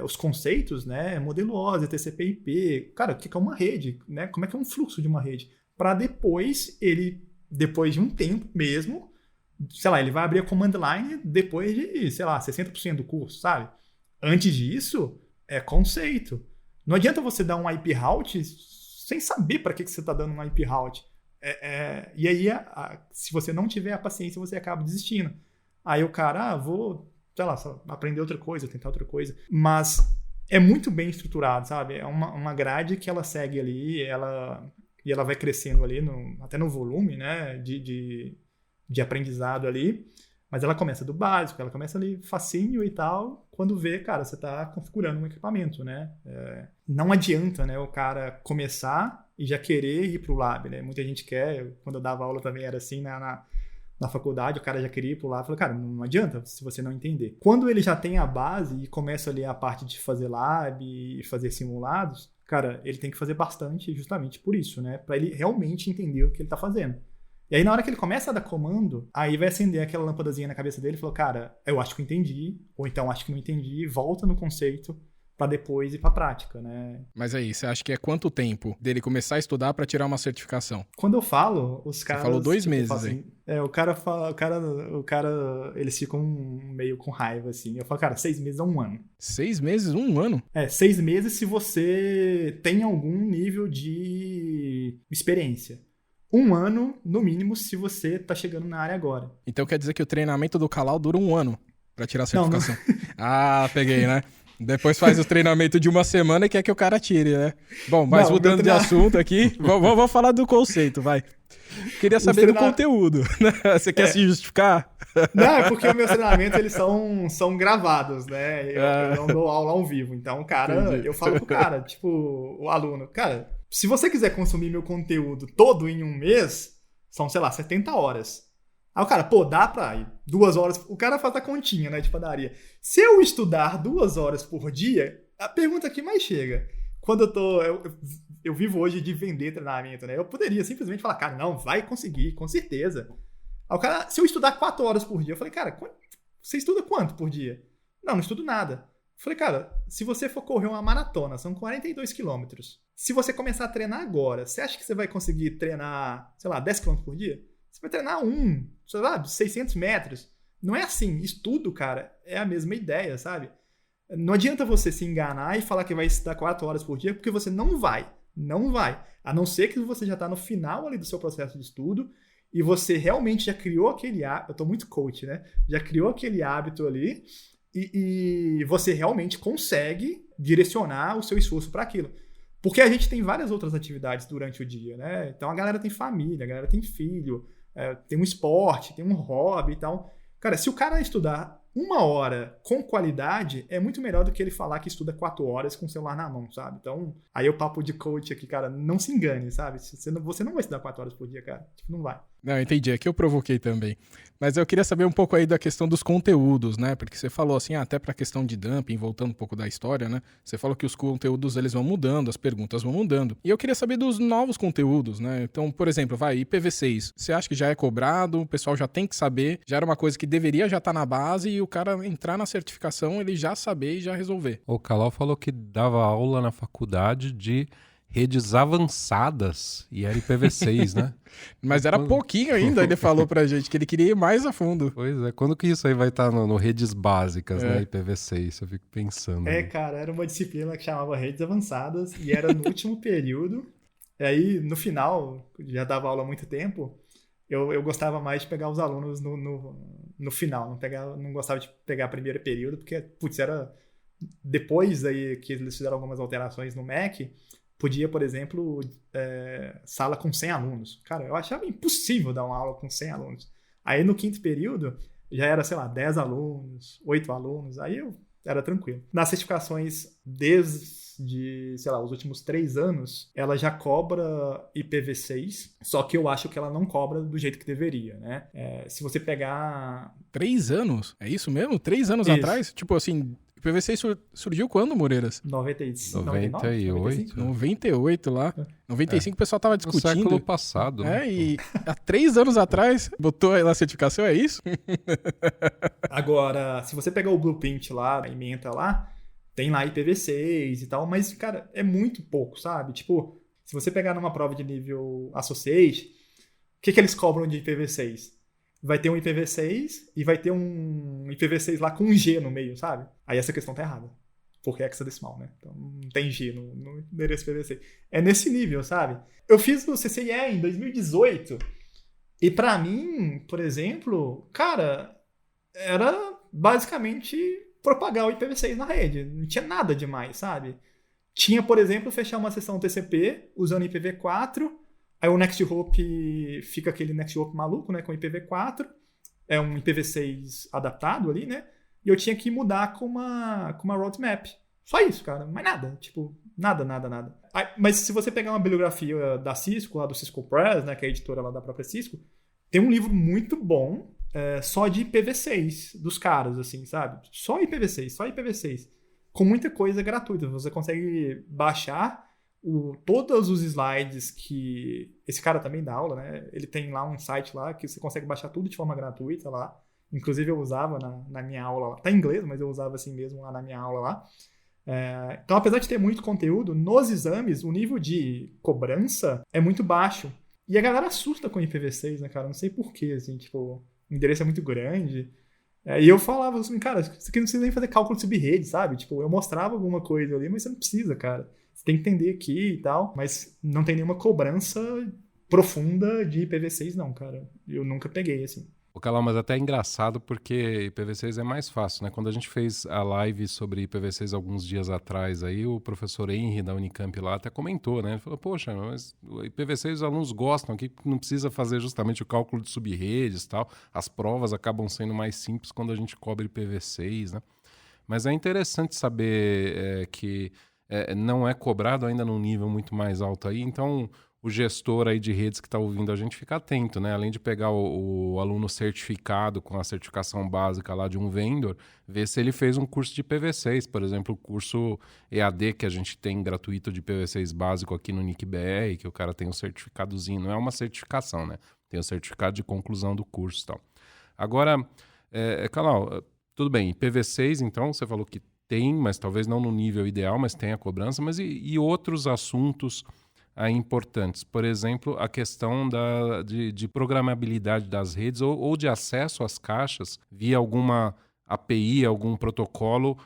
os conceitos, né? Modelo OSI, TCP/IP, cara, o que é uma rede, né? Como é que é um fluxo de uma rede? Para depois, depois de um tempo mesmo, sei lá, ele vai abrir a command line depois de, sei lá, 60% do curso, sabe? Antes disso, é conceito. Não adianta você dar um IP route sem saber para que você está dando um IP route. E aí, se você não tiver a paciência, você acaba desistindo. Aí o cara, vou, sei lá, aprender outra coisa, tentar outra coisa. Mas é muito bem estruturado, sabe? É uma grade que ela segue ali, e ela vai crescendo ali, até no volume, né, de aprendizado ali. Mas ela começa do básico, ela começa ali facinho e tal. Quando vê, cara, você está configurando um equipamento, né? Não adianta, né, o cara começar e já querer ir para o lab, né? Muita gente quer, quando eu dava aula também era assim, na faculdade, o cara já queria ir pro lab. Eu falei, cara, não adianta se você não entender. Quando ele já tem a base e começa ali a parte de fazer lab e fazer simulados, cara, ele tem que fazer bastante justamente por isso, né? Para ele realmente entender o que ele tá fazendo. E aí, na hora que ele começa a dar comando, aí vai acender aquela lâmpadazinha na cabeça dele e falou, cara, eu acho que eu entendi, ou então acho que não entendi, volta no conceito para depois ir para prática, né? Mas aí, você acha que é quanto tempo dele começar a estudar para tirar uma certificação? Quando eu falo, os caras... Você falou 2 tipo, meses, assim, hein? o cara, eles ficam meio com raiva, assim. Eu falo, cara, 6 meses é 1 ano. 6 meses? 1 ano? 6 meses se você tem algum nível de experiência. 1 ano, no mínimo, se você tá chegando na área agora. Então quer dizer que o treinamento do Calal dura 1 ano para tirar a certificação? Ah, peguei, né? Depois faz o treinamento de 1 semana e quer que o cara tire, né? Bom, mas mudando de assunto aqui, vamos falar do conceito, vai. Queria saber do conteúdo. Você quer se justificar? Não, é porque os meus treinamentos, eles são gravados, né? Eu não dou aula ao vivo. Então, cara, eu falo pro cara, tipo, o aluno, cara, se você quiser consumir meu conteúdo todo em 1 mês, são, sei lá, 70 horas. Aí o cara, dá pra ir 2 horas. O cara faz a continha, né, de padaria. Se eu estudar 2 horas por dia, a pergunta que mais chega, quando eu vivo hoje de vender treinamento, né? Eu poderia simplesmente falar, cara, não, vai conseguir, com certeza. Aí o cara, se eu estudar 4 horas por dia, eu falei, cara, você estuda quanto por dia? Não estudo nada. Eu falei, cara, se você for correr uma maratona, são 42 quilômetros. Se você começar a treinar agora, você acha que você vai conseguir treinar, sei lá, 10 quilômetros por dia? Você vai treinar sei lá, 600 metros. Não é assim. Estudo, cara, é a mesma ideia, sabe? Não adianta você se enganar e falar que vai estudar 4 horas por dia, porque você não vai. Não vai. A não ser que você já está no final ali do seu processo de estudo e você realmente já criou aquele hábito. Eu estou muito coach, né? Já criou aquele hábito ali e você realmente consegue direcionar o seu esforço para aquilo. Porque a gente tem várias outras atividades durante o dia, né? Então a galera tem família, a galera tem filho, tem um esporte, tem um hobby e tal. Cara, se o cara estudar 1 hora com qualidade, é muito melhor do que ele falar que estuda 4 horas com o celular na mão, sabe? Então, aí o papo de coach aqui, cara, não se engane, sabe? Você não vai estudar 4 horas por dia, cara. Tipo, não vai. Não, entendi. Aqui eu provoquei também. Mas eu queria saber um pouco aí da questão dos conteúdos, né? Porque você falou assim, até pra questão de dumping, voltando um pouco da história, né? Você falou que os conteúdos, eles vão mudando, as perguntas vão mudando. E eu queria saber dos novos conteúdos, né? Então, por exemplo, IPv6. Você acha que já é cobrado? O pessoal já tem que saber? Já era uma coisa que deveria já estar na base e o cara entrar na certificação, ele já saber e já resolver. O Calal falou que dava aula na faculdade de redes avançadas e era IPv6, né? Mas era pouquinho ainda, ele falou pra gente que ele queria ir mais a fundo. Pois é, quando que isso aí vai estar no redes básicas, né? IPv6, eu fico pensando. Cara, era uma disciplina que chamava redes avançadas e era no último período. E aí, no final, já dava aula há muito tempo, eu gostava mais de pegar os alunos no final, não gostava de pegar o primeiro período, porque, era depois aí que eles fizeram algumas alterações no MEC, podia, por exemplo, sala com 100 alunos. Cara, eu achava impossível dar uma aula com 100 alunos. Aí no 5º período, já era, sei lá, 10 alunos, 8 alunos, aí eu era tranquilo. Nas certificações, desde, sei lá, os últimos 3 anos, ela já cobra IPv6, só que eu acho que ela não cobra do jeito que deveria, né? Se você pegar... 3 anos? É isso mesmo? 3 anos Isso. atrás? Tipo assim... O IPv6 surgiu quando, Moreiras? 98. 98 lá. 95 o pessoal tava discutindo. No século passado. Né? E há 3 anos atrás botou aí na certificação, é isso? Agora, se você pegar o blueprint lá, a ementa lá, tem lá IPv6 e tal, mas, cara, é muito pouco, sabe? Tipo, se você pegar numa prova de nível Associate, o que eles cobram de IPv6? Vai ter um IPv6 e vai ter um IPv6 lá com um G no meio, sabe? Aí essa questão tá errada. Porque é hexadecimal, né? Então não tem G no endereço IPv6. É nesse nível, sabe? Eu fiz no CCIE em 2018 e pra mim, por exemplo, cara, era basicamente propagar o IPv6 na rede. Não tinha nada demais, sabe? Tinha, por exemplo, fechar uma sessão TCP usando IPv4, aí o Next Hope fica aquele Next Hope maluco, né, com IPv4, é um IPv6 adaptado ali, né? E eu tinha que mudar com uma roadmap. Só isso, cara. Mais nada. Tipo, nada. Mas se você pegar uma bibliografia da Cisco, lá do Cisco Press, né, que é a editora lá da própria Cisco, tem um livro muito bom só de IPv6 dos caras, assim, sabe? Só IPv6. Com muita coisa gratuita. Você consegue baixar todos os slides que... Esse cara também dá aula, né? Ele tem lá um site lá que você consegue baixar tudo de forma gratuita lá. Inclusive eu usava na minha aula lá. Tá em inglês, mas eu usava assim mesmo lá na minha aula lá. Então, apesar de ter muito conteúdo, nos exames, o nível de cobrança é muito baixo. E a galera assusta com IPv6, né, cara? Não sei porquê, assim, tipo, o endereço é muito grande. E eu falava assim, cara, isso aqui não precisa nem fazer cálculo de subrede, sabe? Tipo, eu mostrava alguma coisa ali, mas você não precisa, cara. Você tem que entender aqui e tal, mas não tem nenhuma cobrança profunda de IPv6, não, cara. Eu nunca peguei, assim. Calão, mas até é engraçado porque IPv6 é mais fácil, né? Quando a gente fez a live sobre IPv6 alguns dias atrás, aí o professor Henry da Unicamp lá até comentou, né? Ele falou, poxa, mas o IPv6 os alunos gostam aqui, não precisa fazer justamente o cálculo de subredes e tal. As provas acabam sendo mais simples quando a gente cobre IPv6, né? Mas é interessante saber que não é cobrado ainda num nível muito mais alto aí, então... O gestor aí de redes que está ouvindo a gente fica atento, né? Além de pegar o aluno certificado com a certificação básica lá de um vendor, ver se ele fez um curso de IPv6, por exemplo, o curso EAD que a gente tem gratuito de IPv6 básico aqui no NIC-BR, que o cara tem um certificadozinho, não é uma certificação, né? Tem o certificado de conclusão do curso e tal. Agora, Calau, tudo bem, IPv6, então, você falou que tem, mas talvez não no nível ideal, mas tem a cobrança, mas e outros assuntos importantes, por exemplo, a questão de programabilidade das redes ou de acesso às caixas via alguma API, algum protocolo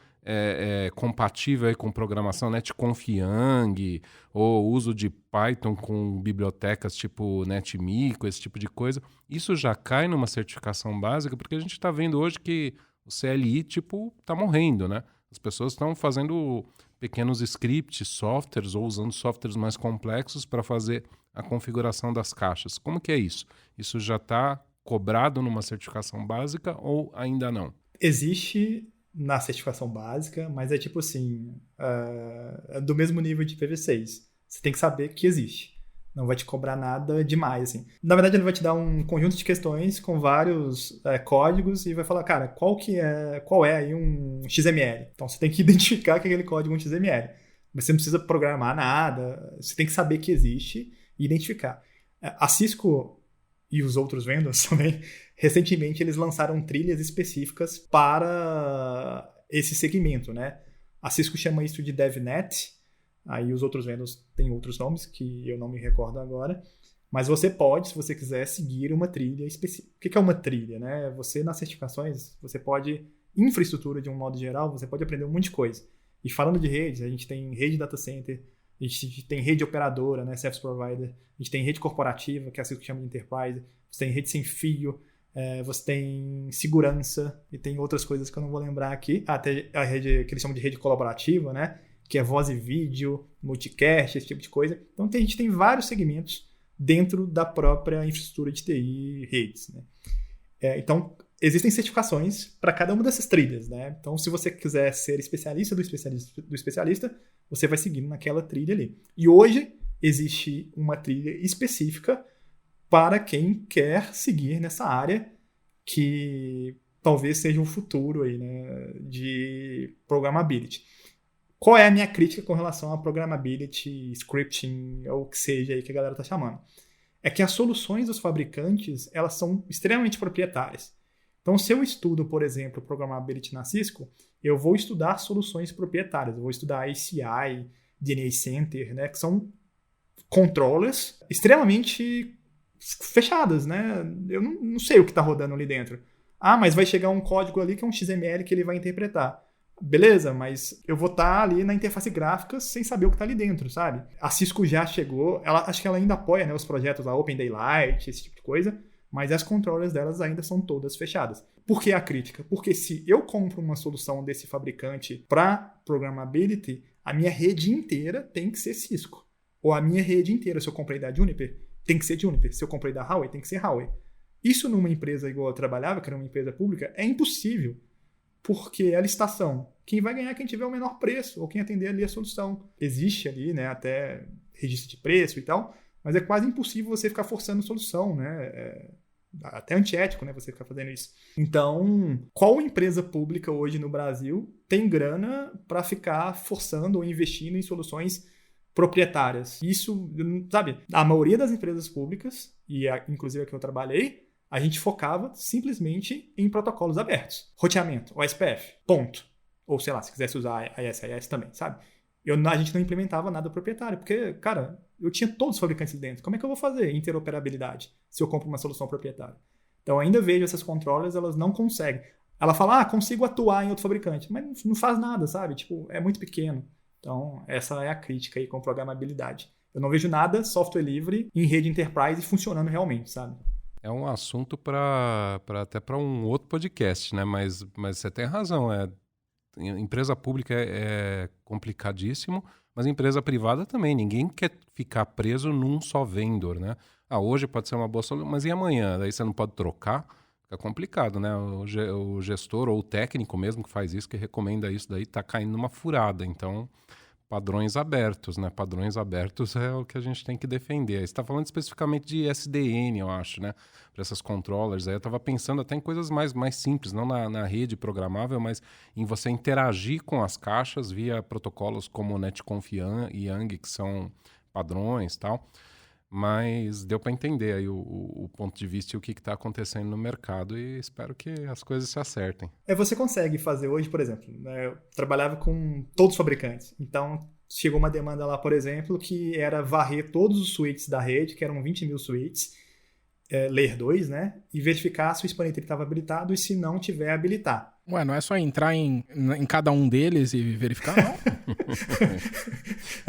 compatível aí com programação, NetConf-Yang, ou uso de Python com bibliotecas tipo NetMico, esse tipo de coisa. Isso já cai numa certificação básica, porque a gente está vendo hoje que o CLI está morrendo, né? As pessoas estão fazendo pequenos scripts, softwares, ou usando softwares mais complexos para fazer a configuração das caixas. Como que é isso? Isso já está cobrado numa certificação básica ou ainda não? Existe na certificação básica, mas é tipo assim, do mesmo nível de IPv6. Você tem que saber que existe. Não vai te cobrar nada demais, assim. Na verdade, ele vai te dar um conjunto de questões com vários códigos e vai falar, cara, qual é aí um XML? Então, você tem que identificar que aquele código é um XML. Mas você não precisa programar nada. Você tem que saber que existe e identificar. A Cisco e os outros vendors também, recentemente, eles lançaram trilhas específicas para esse segmento, né? A Cisco chama isso de DevNet. Aí os outros vendors têm outros nomes que eu não me recordo agora. Mas você pode, se você quiser, seguir uma trilha específica. O que é uma trilha, né? Você, nas certificações, você pode... Infraestrutura, de um modo geral, você pode aprender um monte de coisa. E falando de redes, a gente tem rede data center, a gente tem rede operadora, né? Service provider. A gente tem rede corporativa, que é a Cisco chama de enterprise. Você tem rede sem fio. Você tem segurança. E tem outras coisas que eu não vou lembrar aqui. Até a rede que eles chamam de rede colaborativa, né? Que é voz e vídeo, multicast, esse tipo de coisa. Então, a gente tem vários segmentos dentro da própria infraestrutura de TI e redes, né? Então, existem certificações para cada uma dessas trilhas, né? Então, se você quiser ser especialista do especialista, você vai seguindo naquela trilha ali. E hoje, existe uma trilha específica para quem quer seguir nessa área que talvez seja um futuro aí, né, de programability. Qual é a minha crítica com relação a programability, scripting, ou o que seja aí que a galera está chamando? É que as soluções dos fabricantes, elas são extremamente proprietárias. Então, se eu estudo, por exemplo, programability na Cisco, eu vou estudar soluções proprietárias. Eu vou estudar ACI, DNA Center, né, que são controllers extremamente fechadas, né? Eu não sei o que está rodando ali dentro. Ah, mas vai chegar um código ali que é um XML que ele vai interpretar. Beleza, mas eu vou estar ali na interface gráfica sem saber o que está ali dentro, sabe? A Cisco já chegou, acho que ela ainda apoia, né, os projetos da Open Daylight, esse tipo de coisa, mas as controllers delas ainda são todas fechadas. Por que a crítica? Porque se eu compro uma solução desse fabricante para programmability, a minha rede inteira tem que ser Cisco. Ou a minha rede inteira, se eu comprei da Juniper, tem que ser Juniper. Se eu comprei da Huawei, tem que ser Huawei. Isso numa empresa igual eu trabalhava, que era uma empresa pública, é impossível. Porque a licitação, quem vai ganhar é quem tiver o menor preço, ou quem atender ali a solução. Existe ali, né, até registro de preço e tal, mas é quase impossível você ficar forçando solução, né? Até antiético, né, você ficar fazendo isso. Então, qual empresa pública hoje no Brasil tem grana para ficar forçando ou investindo em soluções proprietárias? Isso, sabe, a maioria das empresas públicas, e inclusive a que eu trabalhei, a gente focava simplesmente em protocolos abertos. Roteamento, OSPF, ponto. Ou sei lá, se quisesse usar ISIS também, sabe? A gente não implementava nada proprietário, porque, cara, eu tinha todos os fabricantes dentro. Como é que eu vou fazer interoperabilidade se eu compro uma solução proprietária? Então, ainda vejo essas controllers, elas não conseguem. Ela fala, consigo atuar em outro fabricante, mas não faz nada, sabe? Tipo, é muito pequeno. Então, essa é a crítica aí com programabilidade. Eu não vejo nada software livre em rede enterprise funcionando realmente, sabe? É um assunto até para um outro podcast, né? Mas você tem razão, empresa pública é complicadíssimo, mas empresa privada também. Ninguém quer ficar preso num só vendor, né? Hoje pode ser uma boa solução, mas e amanhã? Daí você não pode trocar? Fica complicado, né? O gestor ou o técnico mesmo que faz isso, que recomenda isso, daí tá caindo numa furada. Então, padrões abertos, né? Padrões abertos é o que a gente tem que defender. Você está falando especificamente de SDN, eu acho, né? Para essas controllers. Aí eu estava pensando até em coisas mais simples, não na rede programável, mas em você interagir com as caixas via protocolos como o Netconf e Yang, que são padrões e tal. Mas deu para entender aí o ponto de vista e o que está acontecendo no mercado e espero que as coisas se acertem. Você consegue fazer hoje, por exemplo, né, eu trabalhava com todos os fabricantes, então chegou uma demanda lá, por exemplo, que era varrer todos os switches da rede, que eram 20 mil switches, Layer 2, né, e verificar se o span estava habilitado e se não tiver, habilitar. Ué, não é só entrar em cada um deles e verificar, não?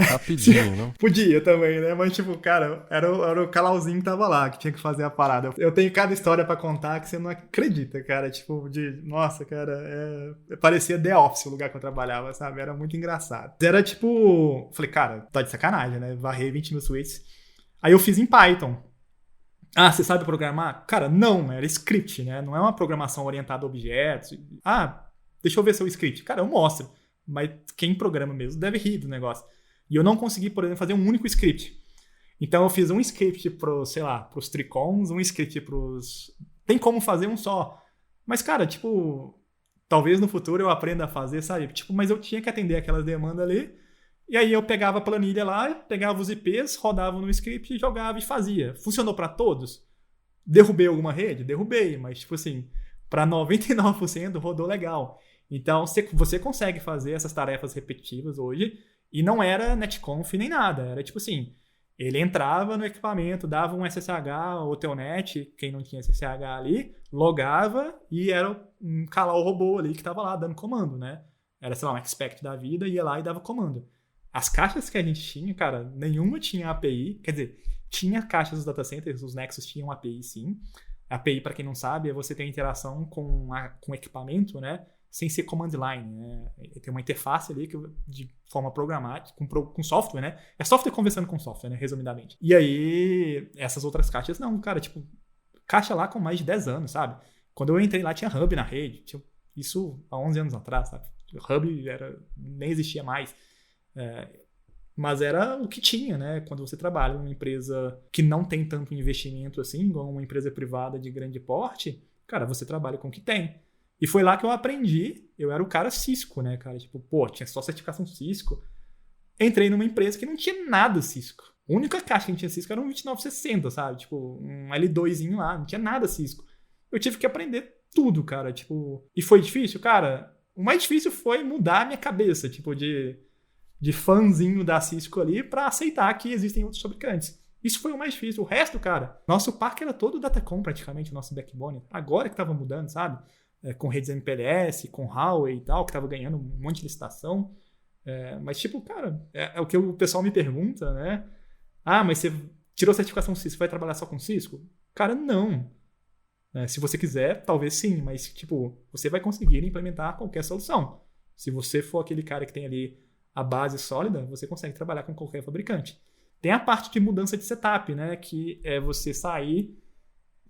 Rapidinho, não? Podia também, né? Mas, tipo, cara, era o Calauzinho que tava lá, que tinha que fazer a parada. Eu tenho cada história pra contar que você não acredita, cara. Tipo, nossa, cara, parecia The Office o lugar que eu trabalhava, sabe? Era muito engraçado. Era tipo... Falei, cara, tá de sacanagem, né? Varrei 20 mil switches. Aí eu fiz em Python. Você sabe programar? Cara, não, era script, né? Não é uma programação orientada a objetos. Deixa eu ver seu script. Cara, eu mostro. Mas quem programa mesmo deve rir do negócio. E eu não consegui, por exemplo, fazer um único script. Então eu fiz um script pros tricons, um script pros... Tem como fazer um só. Mas, cara, tipo... Talvez no futuro eu aprenda a fazer, sabe? Tipo, mas eu tinha que atender aquelas demandas ali. E aí eu pegava a planilha lá, pegava os IPs, rodava no script, jogava e fazia. Funcionou para todos? Derrubei alguma rede? Derrubei, mas tipo assim, para 99% rodou legal. Então você consegue fazer essas tarefas repetitivas hoje e não era netconf nem nada. Era tipo assim, ele entrava no equipamento, dava um SSH ou telnet, quem não tinha SSH ali, logava e era calar o robô ali que estava lá dando comando, né? Era, sei lá, um expect da vida, ia lá e dava comando. As caixas que a gente tinha, cara, nenhuma tinha API. Quer dizer, tinha caixas dos data centers, os Nexus tinham API, sim. API, para quem não sabe, é você ter interação com o equipamento, né? Sem ser command line, né? Tem uma interface ali que, de forma programática, com software, né? É software conversando com software, né? Resumidamente. E aí, essas outras caixas, não, cara, tipo, caixa lá com mais de 10 anos, sabe? Quando eu entrei lá, tinha hub na rede. Isso há 11 anos atrás, sabe? O hub nem existia mais. Mas era o que tinha, né? Quando você trabalha numa empresa que não tem tanto investimento assim, igual uma empresa privada de grande porte, cara, você trabalha com o que tem. E foi lá que eu aprendi, eu era o cara Cisco, né, cara? Tipo, tinha só certificação Cisco. Entrei numa empresa que não tinha nada Cisco. A única caixa que não tinha Cisco era um 2960, sabe? Tipo, um L2zinho lá, não tinha nada Cisco. Eu tive que aprender tudo, cara, tipo... E foi difícil? Cara, o mais difícil foi mudar a minha cabeça, tipo, de fãzinho da Cisco ali pra aceitar que existem outros fabricantes. Isso foi o mais difícil. O resto, cara, nosso parque era todo Datacom praticamente, o nosso backbone. Agora que tava mudando, sabe? Com redes MPLS, com Huawei e tal, que tava ganhando um monte de licitação. Mas, tipo, cara, é o que o pessoal me pergunta, né? Mas você tirou certificação Cisco, vai trabalhar só com Cisco? Cara, não. Se você quiser, talvez sim, mas tipo, você vai conseguir implementar qualquer solução. Se você for aquele cara que tem ali a base sólida, você consegue trabalhar com qualquer fabricante. Tem a parte de mudança de setup, né? Que é você sair,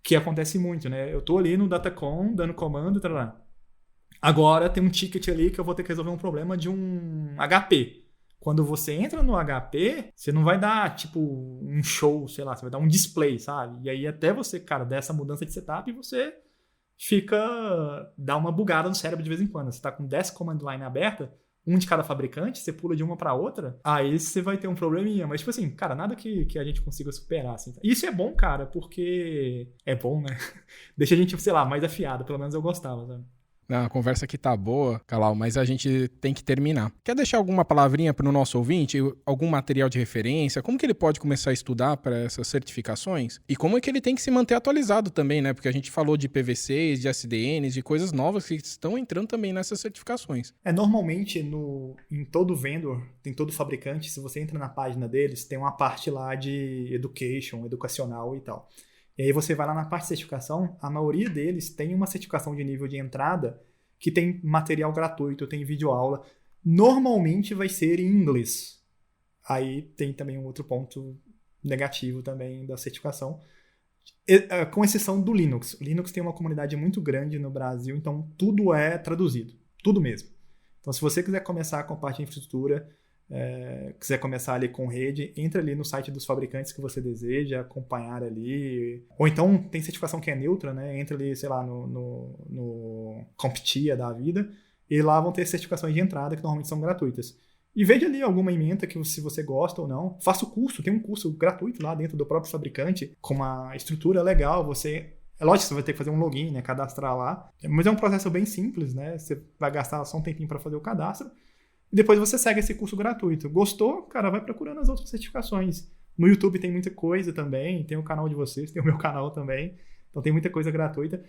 que acontece muito, né? Eu tô ali no Datacom, dando comando, lá. Agora tem um ticket ali que eu vou ter que resolver um problema de um HP. Quando você entra no HP, você não vai dar, tipo, um show, sei lá, você vai dar um display, sabe? E aí até você, cara, dessa mudança de setup, você dá uma bugada no cérebro de vez em quando. Você tá com 10 command line aberta, um de cada fabricante, você pula de uma para outra, aí você vai ter um probleminha. Mas, tipo assim, cara, nada que a gente consiga superar, assim. Isso é bom, cara, porque é bom, né? Deixa a gente, sei lá, mais afiado. Pelo menos eu gostava, sabe? Não, a conversa aqui tá boa, Calau, mas a gente tem que terminar. Quer deixar alguma palavrinha para o nosso ouvinte? Algum material de referência? Como que ele pode começar a estudar para essas certificações? E como é que ele tem que se manter atualizado também, né? Porque a gente falou de PVCs, de SDNs, de coisas novas que estão entrando também nessas certificações. Normalmente, em todo vendor, tem todo fabricante, se você entra na página deles, tem uma parte lá de educacional e tal. E aí você vai lá na parte de certificação, a maioria deles tem uma certificação de nível de entrada que tem material gratuito, tem videoaula. Normalmente vai ser em inglês. Aí tem também um outro ponto negativo também da certificação, com exceção do Linux. O Linux tem uma comunidade muito grande no Brasil, então tudo é traduzido, tudo mesmo. Então se você quiser começar com a parte de infraestrutura, quiser começar ali com rede, entra ali no site dos fabricantes que você deseja acompanhar ali, ou então tem certificação que é neutra, né? Entra ali, sei lá, no CompTIA da vida, e lá vão ter certificações de entrada que normalmente são gratuitas. E veja ali alguma ementa que se você gosta ou não, faça o curso, tem um curso gratuito lá dentro do próprio fabricante, com uma estrutura legal, é lógico que você vai ter que fazer um login, né? Cadastrar lá, mas é um processo bem simples, né? Você vai gastar só um tempinho para fazer o cadastro, e depois você segue esse curso gratuito. Gostou? Cara, vai procurando as outras certificações. No YouTube tem muita coisa também. Tem o canal de vocês, tem o meu canal também. Então tem muita coisa gratuita.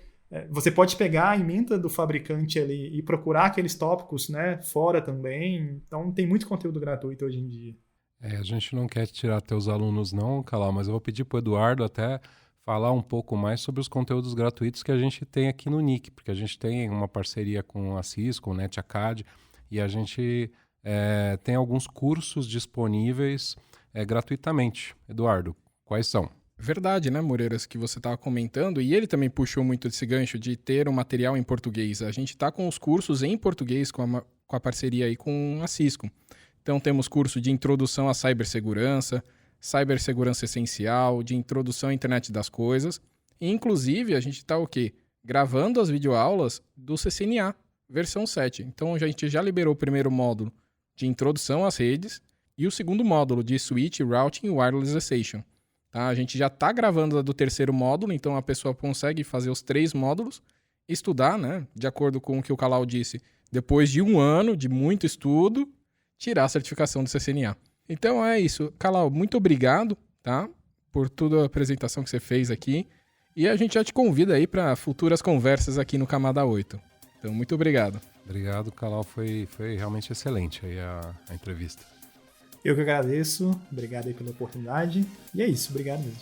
Você pode pegar a ementa do fabricante ali e procurar aqueles tópicos, né, fora também. Então tem muito conteúdo gratuito hoje em dia. A gente não quer tirar teus alunos não, Calau, mas eu vou pedir pro Eduardo até falar um pouco mais sobre os conteúdos gratuitos que a gente tem aqui no NIC, porque a gente tem uma parceria com a Cisco, o NetAcad, e a gente tem alguns cursos disponíveis gratuitamente. Eduardo, quais são? Verdade, né, Moreiras, que você estava comentando, e ele também puxou muito esse gancho de ter um material em português. A gente está com os cursos em português com a parceria aí com a Cisco. Então temos curso de introdução à cibersegurança essencial, de introdução à internet das coisas, e inclusive a gente está o quê? Gravando as videoaulas do CCNA, versão 7. Então a gente já liberou o primeiro módulo de introdução às redes e o segundo módulo de switch, routing e wirelessization. Tá? A gente já está gravando a do terceiro módulo, então a pessoa consegue fazer os 3 módulos, estudar, né? De acordo com o que o Calau disse, depois de 1 ano de muito estudo, tirar a certificação do CCNA. Então é isso. Calau, muito obrigado, tá? Por toda a apresentação que você fez aqui. E a gente já te convida aí para futuras conversas aqui no Camada 8. Então, muito obrigado. Obrigado, Calau. Foi realmente excelente aí a entrevista. Eu que agradeço. Obrigado aí pela oportunidade. E é isso. Obrigado mesmo.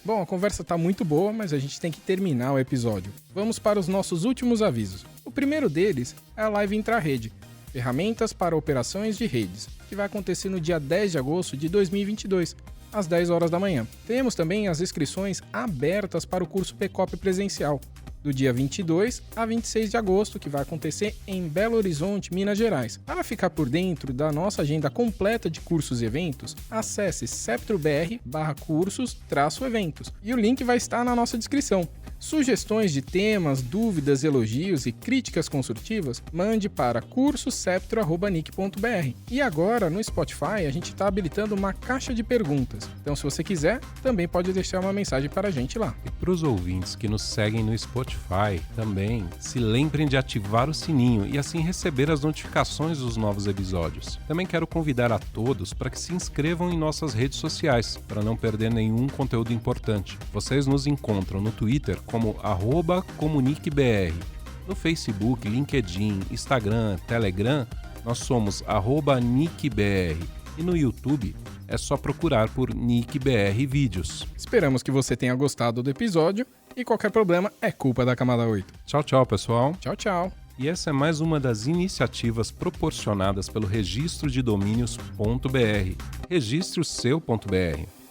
Bom, a conversa tá muito boa, mas a gente tem que terminar o episódio. Vamos para os nossos últimos avisos. O primeiro deles é a live Intra-Rede, Ferramentas para Operações de Redes, que vai acontecer no dia 10 de agosto de 2022, às 10 horas da manhã. Temos também as inscrições abertas para o curso PCOP presencial, do dia 22 a 26 de agosto, que vai acontecer em Belo Horizonte, Minas Gerais. Para ficar por dentro da nossa agenda completa de cursos e eventos, acesse septrobr/cursos-eventos e o link vai estar na nossa descrição. Sugestões de temas, dúvidas, elogios e críticas construtivas, mande para cursoseptro@nic.br. E agora, no Spotify, a gente está habilitando uma caixa de perguntas. Então, se você quiser, também pode deixar uma mensagem para a gente lá. E para os ouvintes que nos seguem no Spotify, também se lembrem de ativar o sininho e assim receber as notificações dos novos episódios. Também quero convidar a todos para que se inscrevam em nossas redes sociais, para não perder nenhum conteúdo importante. Vocês nos encontram no Twitter como @comuniquebr. No Facebook, LinkedIn, Instagram, Telegram, nós somos @nicbr. E no YouTube, é só procurar por NICBR Vídeos. Esperamos que você tenha gostado do episódio e qualquer problema é culpa da Camada 8. Tchau, tchau, pessoal. Tchau, tchau. E essa é mais uma das iniciativas proporcionadas pelo registro de domínios.br. Registre o seu.br.